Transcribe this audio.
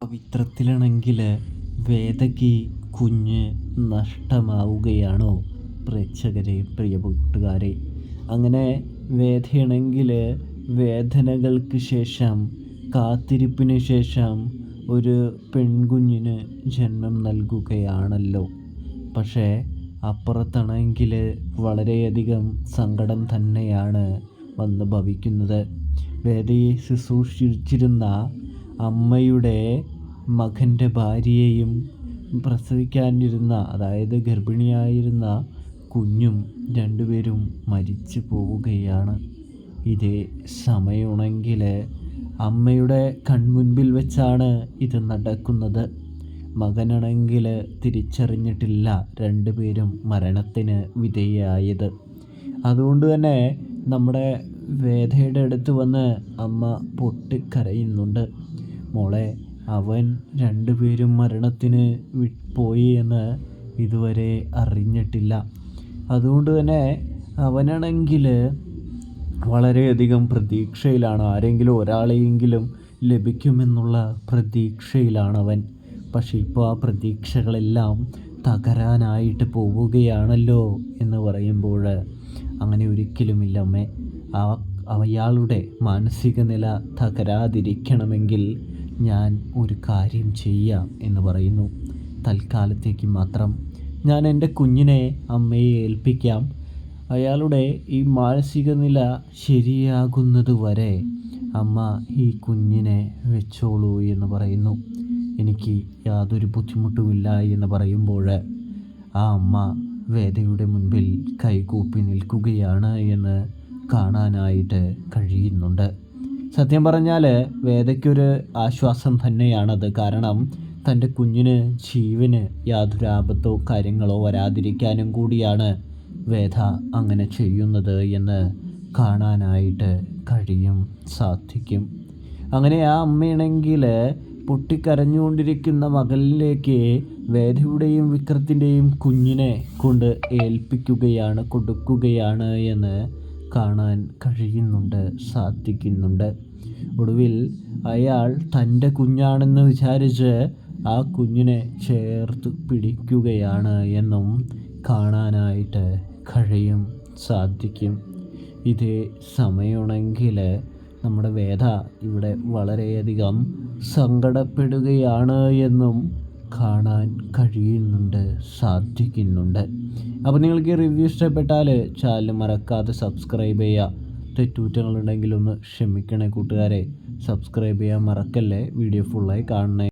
പവിത്രത്തിലാണെങ്കിൽ വേദയ്ക്ക് കുഞ്ഞ് നഷ്ടമാവുകയാണോ? പ്രേക്ഷകരെ, പ്രിയ കൂട്ടുകാരെ, അങ്ങനെ വേദയാണെങ്കിൽ വേദനകൾക്ക് ശേഷം, കാത്തിരിപ്പിന് ശേഷം ഒരു പെൺകുഞ്ഞിന് ജന്മം നൽകുകയാണല്ലോ. പക്ഷേ അപ്പുറത്താണെങ്കിൽ വളരെയധികം സങ്കടം തന്നെയാണ് വന്ന് ഭവിക്കുന്നത്. വേദയെ ശുശ്രൂഷിച്ചിരുന്ന അമ്മയുടെ മകൻ്റെ ഭാര്യയെയും പ്രസവിക്കാനിരുന്ന, അതായത് ഗർഭിണിയായിരുന്ന കുഞ്ഞും രണ്ടുപേരും മരിച്ചു പോവുകയാണ്. ഇതേ സമയമാണെങ്കിൽ അമ്മയുടെ കൺമുൻപിൽ വെച്ചാണ് ഇത് നടക്കുന്നത്. മകനാണെങ്കിൽ തിരിച്ചറിഞ്ഞിട്ടില്ല രണ്ടുപേരും മരണത്തിന് വിധേയായത്. അതുകൊണ്ട് തന്നെ നമ്മുടെ വേദയുടെ അടുത്ത് വന്ന് അമ്മ പൊട്ടിക്കരയുന്നുണ്ട്. മോളെ, അവൻ രണ്ടുപേരും മരണത്തിന് പോയി എന്ന് ഇതുവരെ അറിഞ്ഞിട്ടില്ല. അതുകൊണ്ട് തന്നെ അവനാണെങ്കിൽ വളരെയധികം പ്രതീക്ഷയിലാണ്. ആരെങ്കിലും ഒരാളെയെങ്കിലും ലഭിക്കുമെന്നുള്ള പ്രതീക്ഷയിലാണവൻ. പക്ഷേ ഇപ്പോൾ ആ പ്രതീക്ഷകളെല്ലാം തകരാനായിട്ട് പോവുകയാണല്ലോ എന്ന് പറയുമ്പോൾ അങ്ങനെ ഒരിക്കലുമില്ല അമ്മേ. അയാളുടെ മാനസിക നില തകരാതിരിക്കണമെങ്കിൽ ഞാൻ ഒരു കാര്യം ചെയ്യാം എന്ന് പറയുന്നു. തൽക്കാലത്തേക്ക് മാത്രം ഞാൻ എൻ്റെ കുഞ്ഞിനെ അമ്മയെ ഏൽപ്പിക്കാം. അയാളുടെ ഈ മാനസിക നില ശരിയാകുന്നത് വരെ അമ്മ ഈ കുഞ്ഞിനെ വെച്ചോളൂ എന്ന് പറയുന്നു. എനിക്ക് യാതൊരു ബുദ്ധിമുട്ടുമില്ല എന്ന് പറയുമ്പോൾ ആ അമ്മ വേദയുടെ മുൻപിൽ കൈകൂപ്പി നിൽക്കുകയാണ് എന്ന് കാണാനായിട്ട് കഴിയുന്നുണ്ട്. സത്യം പറഞ്ഞാൽ വേദയ്ക്കൊരു ആശ്വാസം തന്നെയാണത്. കാരണം തൻ്റെ കുഞ്ഞിന് ജീവന് യാതൊരു ആപത്തോ കാര്യങ്ങളോ വരാതിരിക്കാനും കൂടിയാണ് വേദ അങ്ങനെ ചെയ്യുന്നത് എന്ന് കാണാനായിട്ട് സാധിക്കും. അങ്ങനെ ആ അമ്മയാണെങ്കിൽ പൊട്ടിക്കരഞ്ഞുകൊണ്ടിരിക്കുന്ന മകളിലേക്ക് വേദയുടെയും വിക്രത്തിൻ്റെയും കുഞ്ഞിനെ കൊണ്ട് കൊടുക്കുകയാണ് എന്ന് കാണാൻ സാധിക്കുന്നുണ്ട്. ഒടുവിൽ അയാൾ തൻ്റെ കുഞ്ഞാണെന്ന് വിചാരിച്ച് ആ കുഞ്ഞിനെ ചേർത്ത് പിടിക്കുകയാണ് എന്നും കാണാനായിട്ട് സാധിക്കും. ഇതേ സമയമാണെങ്കിൽ നമ്മുടെ വേദ ഇവിടെ വളരെയധികം സങ്കടപ്പെടുകയാണ് എന്നും കാണാൻ സാധിക്കുന്നുണ്ട്. അപ്പോൾ നിങ്ങൾക്ക് ഈ റിവ്യൂ ഇഷ്ടപ്പെട്ടാൽ ചാനൽ മറക്കാതെ സബ്സ്ക്രൈബ് ചെയ്യുക. തെറ്റുകുറ്റങ്ങളുണ്ടെങ്കിൽ ഒന്ന് ക്ഷമിക്കണേ കൂട്ടുകാരെ. സബ്സ്ക്രൈബ് ചെയ്യാൻ മറക്കല്ലേ. വീഡിയോ ഫുള്ളായി കാണണേ.